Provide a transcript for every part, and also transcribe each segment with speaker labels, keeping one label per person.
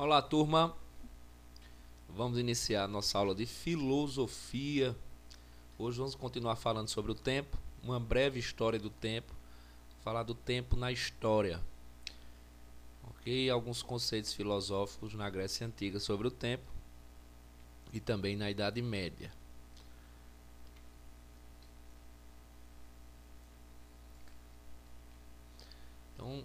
Speaker 1: Olá, turma. Vamos iniciar nossa aula de filosofia. Hoje vamos continuar falando sobre o tempo, uma breve história do tempo, falar do tempo na história, ok? Alguns conceitos filosóficos na Grécia Antiga sobre o tempo e também na Idade Média. Então,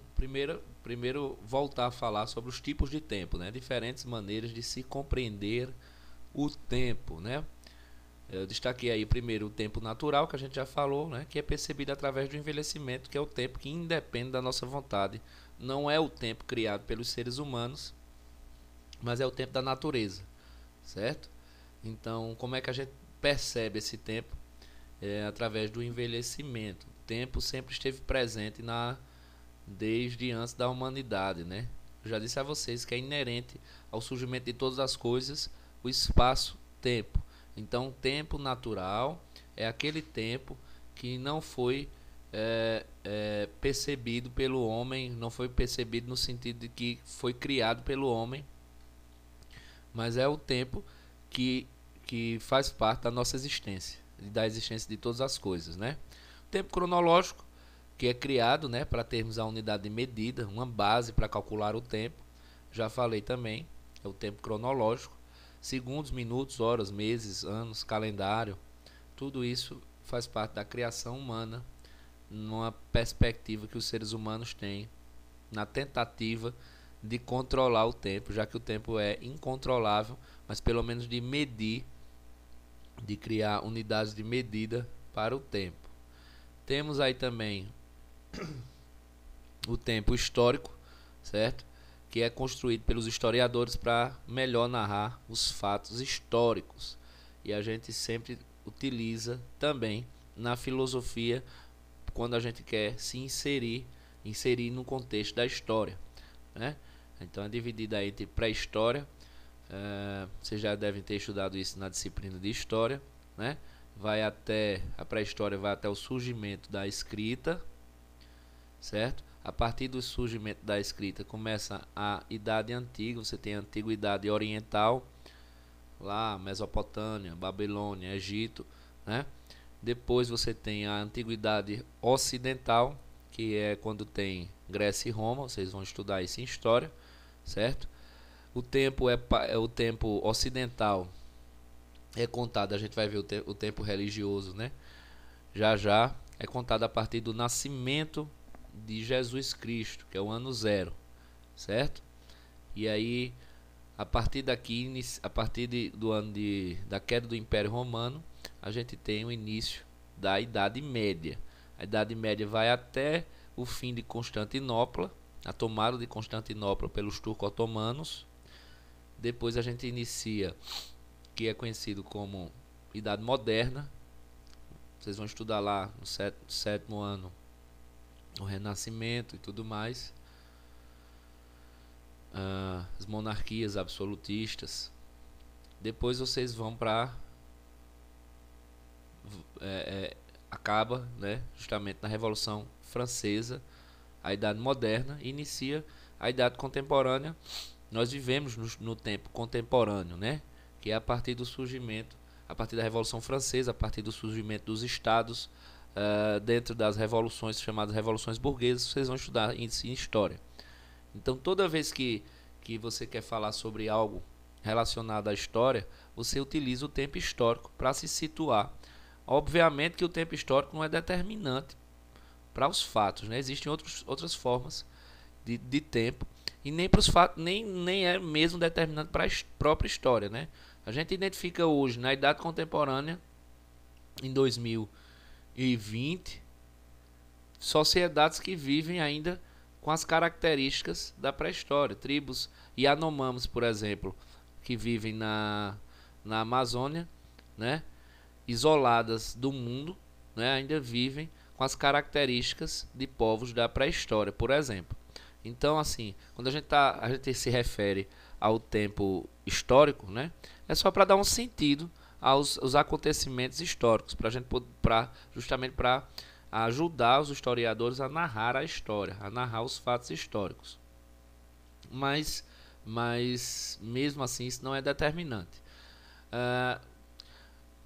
Speaker 1: primeiro voltar a falar sobre os tipos de tempo, né? Diferentes maneiras de se compreender o tempo, né? Eu destaquei aí primeiro o tempo natural, que a gente já falou, né? Que é percebido através do envelhecimento, que é o tempo que independe da nossa vontade. Não é o tempo criado pelos seres humanos, mas é o tempo da natureza, certo? Então, como é que a gente percebe esse tempo? Através do envelhecimento. O tempo sempre esteve presente desde antes da humanidade, né? Eu já disse a vocês que é inerente ao surgimento de todas as coisas o espaço-tempo. Então, tempo natural é aquele tempo que não foi percebido pelo homem, não foi percebido no sentido de que foi criado pelo homem, mas é o tempo que, que faz parte da nossa existência, da existência de todas as coisas, né? O tempo cronológico, que é criado, né, para termos a unidade de medida, uma base para calcular o tempo. Já falei também, é o tempo cronológico. Segundos, minutos, horas, meses, anos, calendário, tudo isso faz parte da criação humana, numa perspectiva que os seres humanos têm na tentativa de controlar o tempo, já que o tempo é incontrolável, mas pelo menos de medir, de criar unidades de medida para o tempo. Temos aí também o tempo histórico, certo? Que é construído pelos historiadores para melhor narrar os fatos históricos. E a gente sempre utiliza também na filosofia quando a gente quer se inserir no contexto da história, né? Então é dividida entre pré-história, vocês já devem ter estudado isso na disciplina de história, né? A pré-história vai até o surgimento da escrita, certo? A partir do surgimento da escrita começa a Idade Antiga, você tem a Antiguidade Oriental, lá Mesopotâmia, Babilônia, Egito, né? Depois você tem a Antiguidade Ocidental, que é quando tem Grécia e Roma, vocês vão estudar isso em história, certo? O tempo ocidental é contado, a gente vai ver o tempo religioso, né? Já é contado a partir do nascimento de Jesus Cristo, que é o ano zero, certo? E aí, a partir daqui, do ano da queda do Império Romano, a gente tem o início da Idade Média. A Idade Média vai até o fim de Constantinopla, a tomada de Constantinopla pelos turco-otomanos. Depois a gente inicia, que é conhecido como Idade Moderna. Vocês vão estudar lá no sétimo ano o Renascimento e tudo mais, as monarquias absolutistas. Depois vocês vão para acaba, né, justamente na Revolução Francesa, a Idade Moderna, e inicia a Idade Contemporânea. Nós vivemos no tempo contemporâneo, né, que é a partir do surgimento, a partir da Revolução Francesa, a partir do surgimento dos estados, dentro das revoluções chamadas revoluções burguesas. Vocês vão estudar isso em história. Então, toda vez que você quer falar sobre algo relacionado à história, você utiliza o tempo histórico para se situar. Obviamente que o tempo histórico não é determinante para os fatos, né? Existem outras formas de tempo, e nem para os fatos, nem é mesmo determinante para a própria história, né? A gente identifica hoje, na idade contemporânea, em 2020, sociedades que vivem ainda com as características da pré-história. Tribos Yanomamos, por exemplo, que vivem na Amazônia, né, isoladas do mundo, né, ainda vivem com as características de povos da pré-história, por exemplo. Então, assim, quando a gente se refere ao tempo histórico, né, é só para dar um sentido aos acontecimentos históricos, justamente para ajudar os historiadores a narrar a história, a narrar os fatos históricos. Mas mas mesmo assim isso não é determinante. Ah,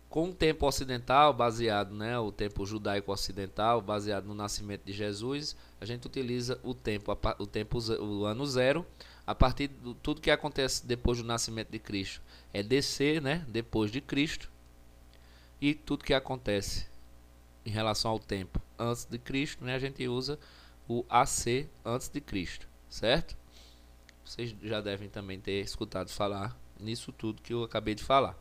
Speaker 1: com o tempo ocidental, baseado, né, o tempo judaico ocidental, baseado no nascimento de Jesus, a gente utiliza o ano zero, a partir de tudo que acontece depois do nascimento de Cristo. É DC, né, depois de Cristo, e tudo que acontece em relação ao tempo antes de Cristo, né, a gente usa o AC antes de Cristo, certo? Vocês já devem também ter escutado falar nisso tudo que eu acabei de falar.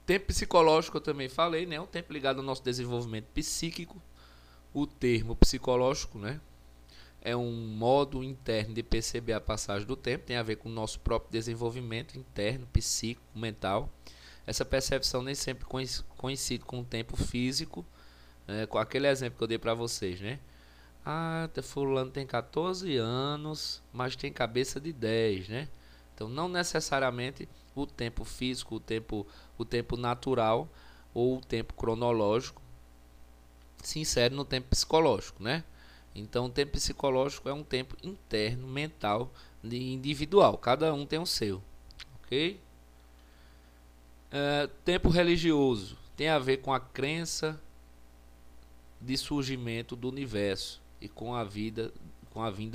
Speaker 1: Tempo psicológico eu também falei, né? Um tempo ligado ao nosso desenvolvimento psíquico. O termo psicológico, né, é um modo interno de perceber a passagem do tempo, tem a ver com o nosso próprio desenvolvimento interno, psíquico, mental. Essa percepção nem sempre coincide com o tempo físico, né? Com aquele exemplo que eu dei para vocês, né? Ah, fulano tem 14 anos, mas tem cabeça de 10, né? Então não necessariamente o tempo físico, o tempo natural ou o tempo cronológico se insere no tempo psicológico, né? Então o tempo psicológico é um tempo interno, mental, individual. Cada um tem o seu, ok? Tempo religioso tem a ver com a crença de surgimento do universo e com a vinda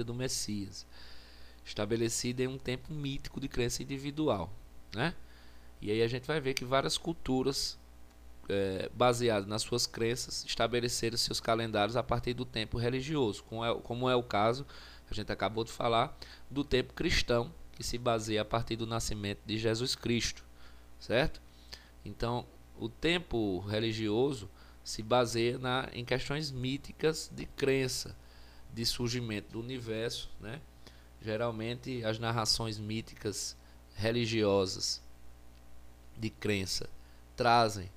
Speaker 1: do Messias, estabelecida em um tempo mítico de crença individual, né? E aí a gente vai ver que várias culturas, baseadas nas suas crenças, estabeleceram seus calendários a partir do tempo religioso, como é o caso, a gente acabou de falar, do tempo cristão, que se baseia a partir do nascimento de Jesus Cristo, certo? Então, o tempo religioso se baseia em questões míticas de crença, de surgimento do universo, né? Geralmente as narrações míticas religiosas de crença trazem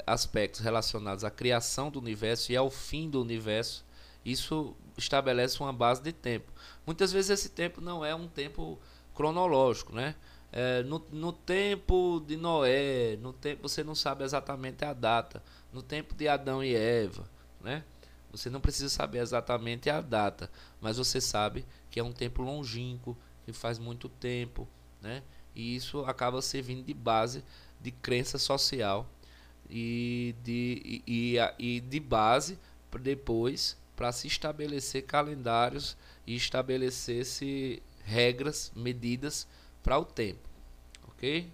Speaker 1: aspectos relacionados à criação do universo e ao fim do universo. Isso estabelece uma base de tempo. Muitas vezes esse tempo não é um tempo cronológico, né? No tempo de Noé, no tempo, você não sabe exatamente a data. No tempo de Adão e Eva, né? Você não precisa saber exatamente a data, mas você sabe que é um tempo longínquo, que faz muito tempo, né? E isso acaba servindo de base de crença social e de base depois para se estabelecer calendários e estabelecer-se regras, medidas para o tempo, ok?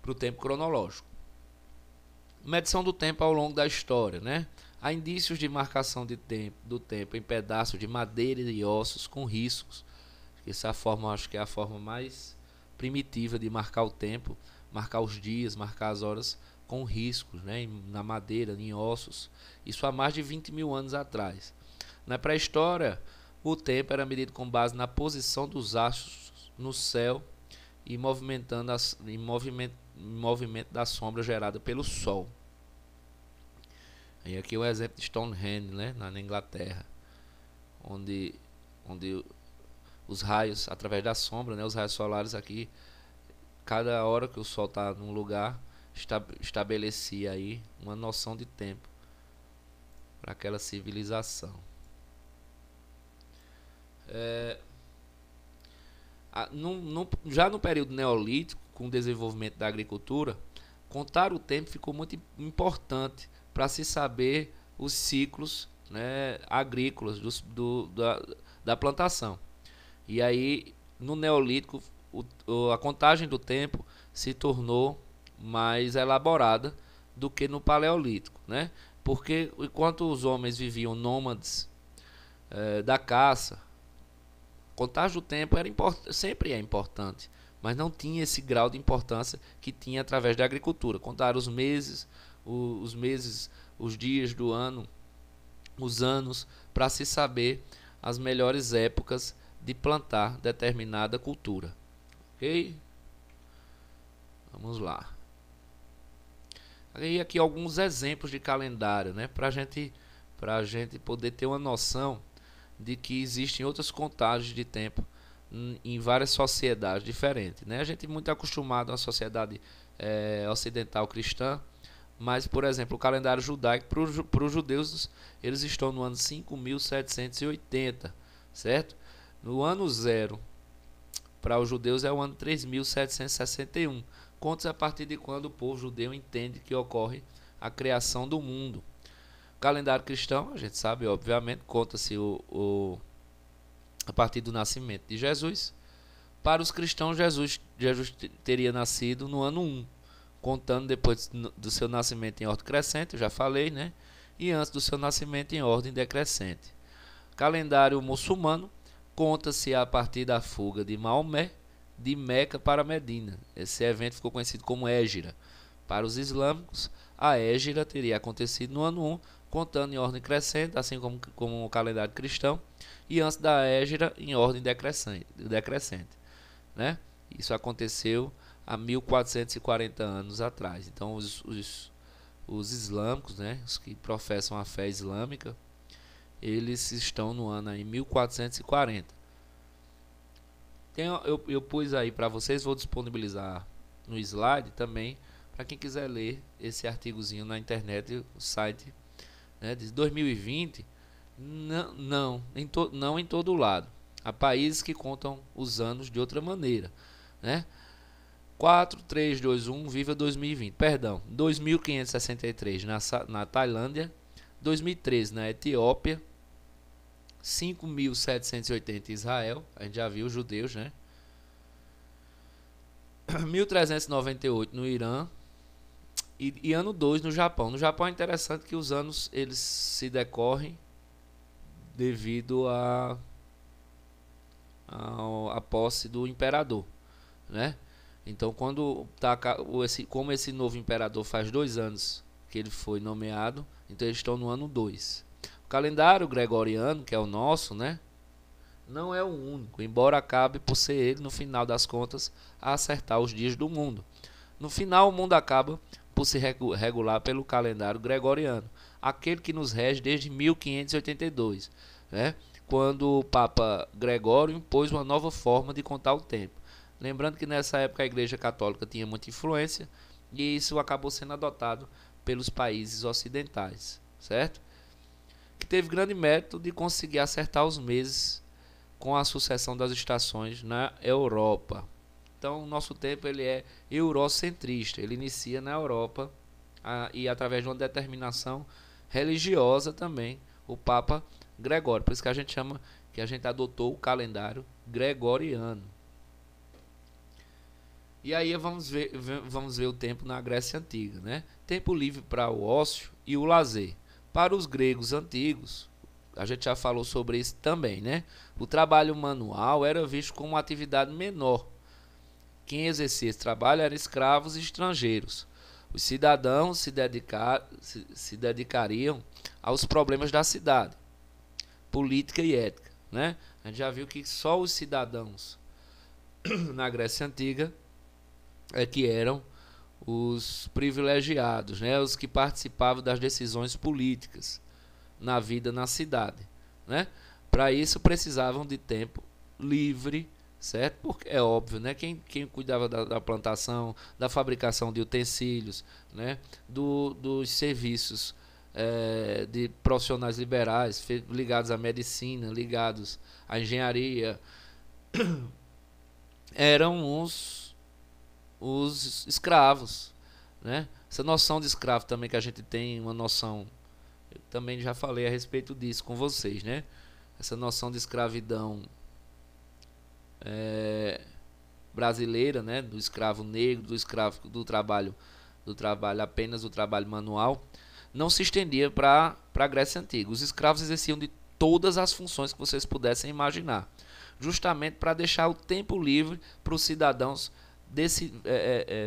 Speaker 1: Para o tempo cronológico. Medição do tempo ao longo da história, né? Há indícios de marcação do tempo em pedaços de madeira e ossos com riscos. Essa forma, acho que é a forma mais primitiva de marcar o tempo, marcar os dias, marcar as horas com riscos, né? Na madeira, em ossos. Isso há mais de 20 mil anos atrás. Na pré-história, o tempo era medido com base na posição dos astros no céu e movimento da sombra gerada pelo Sol. E aqui o exemplo de Stonehenge, né, na Inglaterra, onde os raios, através da sombra, né, os raios solares aqui, cada hora que o Sol está num lugar, estabelecia aí uma noção de tempo para aquela civilização. Já no período neolítico, com o desenvolvimento da agricultura, contar o tempo ficou muito importante para se saber os ciclos, né, agrícolas da plantação. E aí, no neolítico, a contagem do tempo se tornou mais elaborada do que no paleolítico, né? Porque enquanto os homens viviam nômades da caça, contagem do tempo sempre é importante, mas não tinha esse grau de importância que tinha através da agricultura. Contar os meses, os dias do ano, os anos, para se saber as melhores épocas de plantar determinada cultura. Ok? Vamos lá. E aqui alguns exemplos de calendário, né? Para a gente poder ter uma noção de que existem outras contagens de tempo em várias sociedades diferentes, né? A gente é muito acostumado à sociedade ocidental cristã, mas, por exemplo, o calendário judaico, para os judeus, eles estão no ano 5.780, certo? No ano zero, para os judeus é o ano 3761. Conta-se a partir de quando o povo judeu entende que ocorre a criação do mundo. O calendário cristão, a gente sabe, obviamente, conta-se a partir do nascimento de Jesus. Para os cristãos, Jesus teria nascido no ano 1, contando depois do seu nascimento em ordem crescente, eu já falei, né? E antes do seu nascimento em ordem decrescente. Calendário muçulmano conta-se a partir da fuga de Maomé de Meca para Medina. Esse evento ficou conhecido como Hégira. Para os islâmicos, a Hégira teria acontecido no ano 1, contando em ordem crescente, assim como o calendário cristão, e antes da Hégira em ordem decrescente, né? Isso aconteceu há 1440 anos atrás. Então os islâmicos, né, os que professam a fé islâmica, eles estão no ano aí 1440. Eu pus aí para vocês, vou disponibilizar no slide também, para quem quiser ler esse artigozinho na internet, o site, né, de 2020, não em todo lado. Há países que contam os anos de outra maneira, né? 4, 3, 2, 1, viva 2020. Perdão, 2563 na Tailândia, 2013 na Etiópia, 5.780 em Israel, a gente já viu os judeus, né? 1398 no Irã e ano 2 no Japão. No Japão é interessante que os anos eles se decorrem devido a posse do imperador, né? Então, como esse novo imperador faz 2 anos que ele foi nomeado, então eles estão no ano 2. O calendário gregoriano, que é o nosso, né, não é o único, embora acabe por ser ele, no final das contas, a acertar os dias do mundo. No final, o mundo acaba por se regular pelo calendário gregoriano, aquele que nos rege desde 1582, né, quando o Papa Gregório impôs uma nova forma de contar o tempo. Lembrando que nessa época a Igreja Católica tinha muita influência e isso acabou sendo adotado pelos países ocidentais, certo? Que teve grande mérito de conseguir acertar os meses com a sucessão das estações na Europa. Então, o nosso tempo ele é eurocentrista, ele inicia na Europa e através de uma determinação religiosa também, o Papa Gregório. Por isso que a gente chama, que a gente adotou o calendário gregoriano. E aí vamos ver o tempo na Grécia Antiga, né? Tempo livre para o ócio e o lazer. Para os gregos antigos, a gente já falou sobre isso também, né? O trabalho manual era visto como uma atividade menor. Quem exercia esse trabalho eram escravos e estrangeiros. Os cidadãos se dedicariam aos problemas da cidade, política e ética, né? A gente já viu que só os cidadãos na Grécia Antiga que eram os privilegiados, né? Os que participavam das decisões políticas na vida na cidade, né? Para isso precisavam de tempo livre, certo? Porque é óbvio, né? Quem cuidava da plantação, da fabricação de utensílios, né? Dos serviços de profissionais liberais ligados à medicina, ligados à engenharia, eram os escravos, né? Essa noção de escravo também que a gente tem uma noção, eu também já falei a respeito disso com vocês, né? Essa noção de escravidão brasileira, né? Do escravo negro, do escravo do trabalho apenas do trabalho manual, não se estendia para a Grécia Antiga. Os escravos exerciam de todas as funções que vocês pudessem imaginar, justamente para deixar o tempo livre para os cidadãos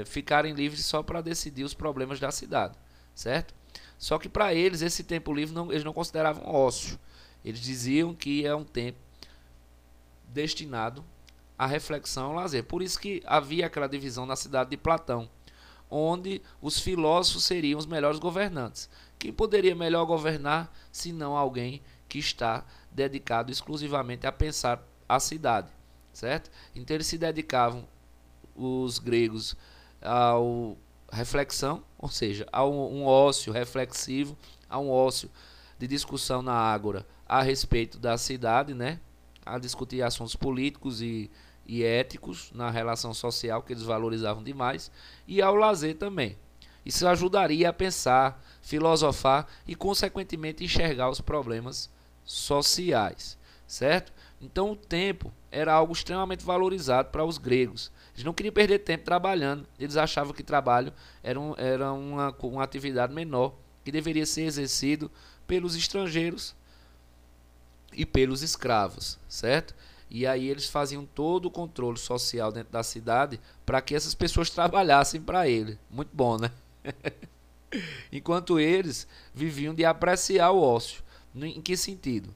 Speaker 1: ficarem livres só para decidir os problemas da cidade, certo? Só que para eles esse tempo livre eles não consideravam ócio. Eles diziam que é um tempo destinado à reflexão e ao lazer. Por isso que havia aquela divisão na cidade de Platão, onde os filósofos seriam os melhores governantes. Quem poderia melhor governar se não alguém que está dedicado exclusivamente a pensar a cidade, certo? Então eles se dedicavam, os gregos, à reflexão, ou seja, a um ócio reflexivo, a um ócio de discussão na ágora a respeito da cidade, né? a discutir assuntos políticos e éticos na relação social, que eles valorizavam demais, e ao lazer também. Isso ajudaria a pensar, filosofar e, consequentemente, enxergar os problemas sociais, certo? Então, o tempo era algo extremamente valorizado para os gregos. Eles não queriam perder tempo trabalhando. Eles achavam que trabalho era uma atividade menor, que deveria ser exercido pelos estrangeiros e pelos escravos, certo? E aí eles faziam todo o controle social dentro da cidade para que essas pessoas trabalhassem para ele. Muito bom, né? Enquanto eles viviam de apreciar o ócio. Em que sentido?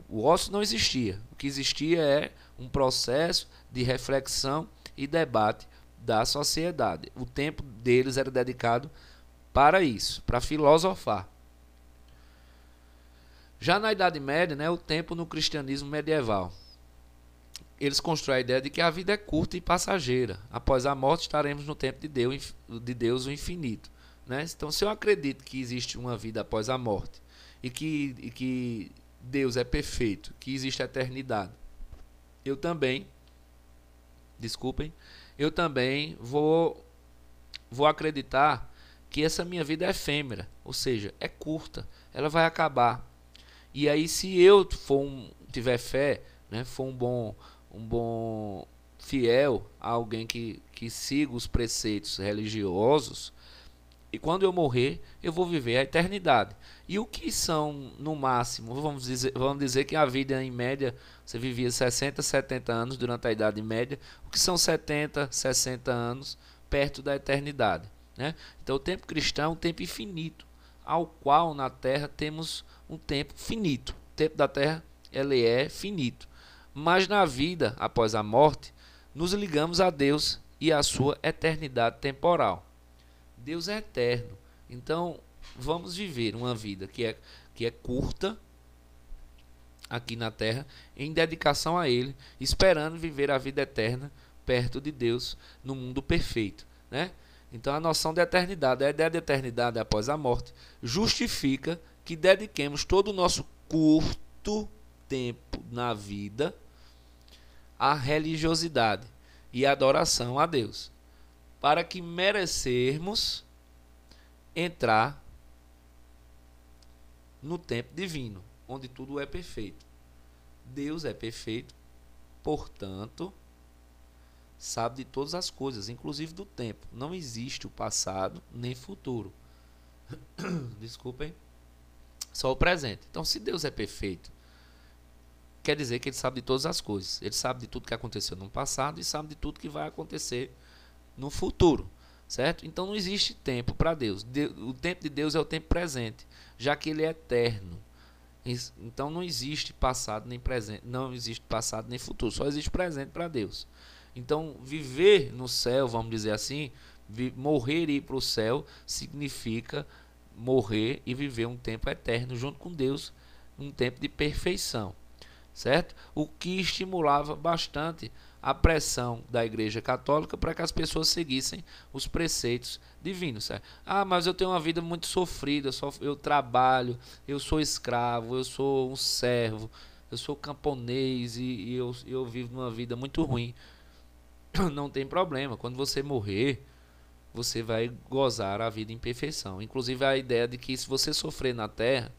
Speaker 1: O ócio não existia. O que existia é um processo de reflexão e debate da sociedade. O tempo deles era dedicado para isso, para filosofar. Já na Idade Média, né, o tempo no cristianismo medieval, eles constroem a ideia de que a vida é curta e passageira. Após a morte estaremos no tempo de Deus o infinito. Né? Então, se eu acredito que existe uma vida após a morte e que Deus é perfeito, que existe a eternidade, eu também vou acreditar que essa minha vida é efêmera, ou seja, é curta, ela vai acabar. E aí, se eu tiver fé, né, for um bom fiel a alguém que siga os preceitos religiosos, e quando eu morrer, eu vou viver a eternidade. E o que são, no máximo, vamos dizer que a vida, em média, você vivia 60, 70 anos durante a Idade Média. O que são 70, 60 anos perto da eternidade? Né? Então, o tempo cristão é um tempo infinito, ao qual na Terra temos um tempo finito. O tempo da Terra ele é finito. Mas na vida, após a morte, nos ligamos a Deus e à sua eternidade temporal. Deus é eterno. Então, vamos viver uma vida que é curta aqui na Terra, em dedicação a Ele, esperando viver a vida eterna perto de Deus, no mundo perfeito. Né? Então, a noção de eternidade, a ideia de eternidade após a morte, justifica que dediquemos todo o nosso curto tempo na vida à religiosidade e adoração a Deus, para que merecermos entrar no tempo divino, onde tudo é perfeito. Deus é perfeito, portanto, sabe de todas as coisas, inclusive do tempo. Não existe o passado nem futuro. Desculpem. Só o presente. Então, se Deus é perfeito, quer dizer que Ele sabe de todas as coisas. Ele sabe de tudo que aconteceu no passado e sabe de tudo que vai acontecer no futuro, certo? Então não existe tempo para Deus. O tempo de Deus é o tempo presente, já que Ele é eterno. Então não existe passado nem presente, não existe passado nem futuro, só existe presente para Deus. Então viver no céu, vamos dizer assim, morrer e ir para o céu significa morrer e viver um tempo eterno junto com Deus, um tempo de perfeição, certo? O que estimulava bastante a pressão da Igreja Católica para que as pessoas seguissem os preceitos divinos, certo? Ah, mas eu tenho uma vida muito sofrida, eu trabalho, eu sou escravo, eu sou um servo, eu sou camponês e eu vivo uma vida muito ruim. Não tem problema, quando você morrer, você vai gozar a vida em perfeição. Inclusive a ideia de que se você sofrer na terra,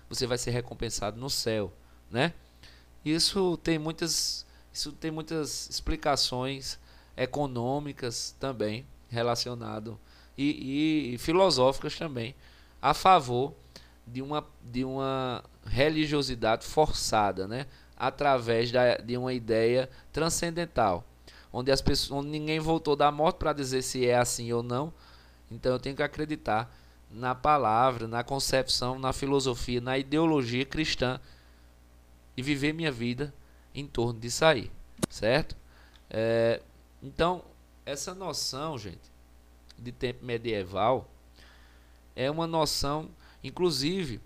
Speaker 1: você vai ser recompensado no céu, né? Isso tem muitas explicações econômicas também relacionado e filosóficas também a favor de uma religiosidade forçada, né? Através de uma ideia transcendental, onde ninguém voltou da morte para dizer se é assim ou não. Então eu tenho que acreditar na palavra, na concepção, na filosofia, na ideologia cristã e viver minha vida em torno disso aí, certo? Então, essa noção, gente, de tempo medieval é uma noção, inclusive,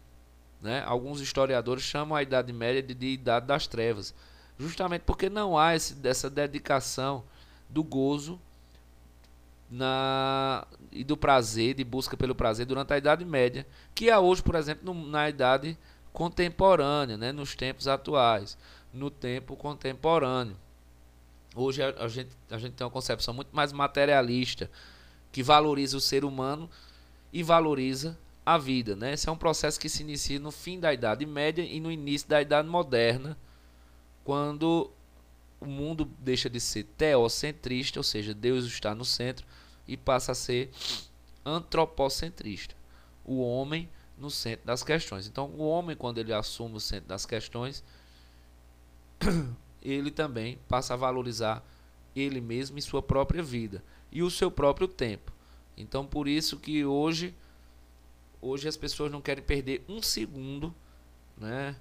Speaker 1: né, alguns historiadores chamam a Idade Média de Idade das Trevas, justamente porque não há dessa dedicação do gozo e do prazer, de busca pelo prazer durante a Idade Média, que há hoje, por exemplo, na Idade contemporânea, né, nos tempos atuais. no tempo contemporâneo. Hoje a gente tem uma concepção muito mais materialista, que valoriza o ser humano e valoriza a vida, né? Esse é um processo que se inicia no fim da Idade Média e no início da Idade Moderna, quando o mundo deixa de ser teocentrista, ou seja, Deus está no centro, e passa a ser antropocentrista, o homem no centro das questões. Então, o homem, quando ele assume o centro das questões, ele também passa a valorizar ele mesmo e sua própria vida e o seu próprio tempo. Então, por isso que hoje as pessoas não querem perder um segundo, né?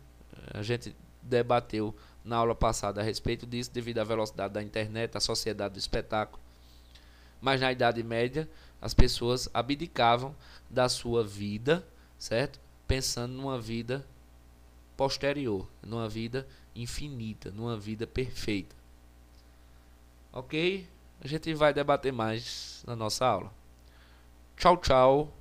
Speaker 1: A gente debateu na aula passada a respeito disso, devido à velocidade da internet, à sociedade do espetáculo. Mas na Idade Média, as pessoas abdicavam da sua vida, certo? Pensando numa vida posterior, numa vida infinita, numa vida perfeita. Ok? A gente vai debater mais na nossa aula. Tchau, tchau.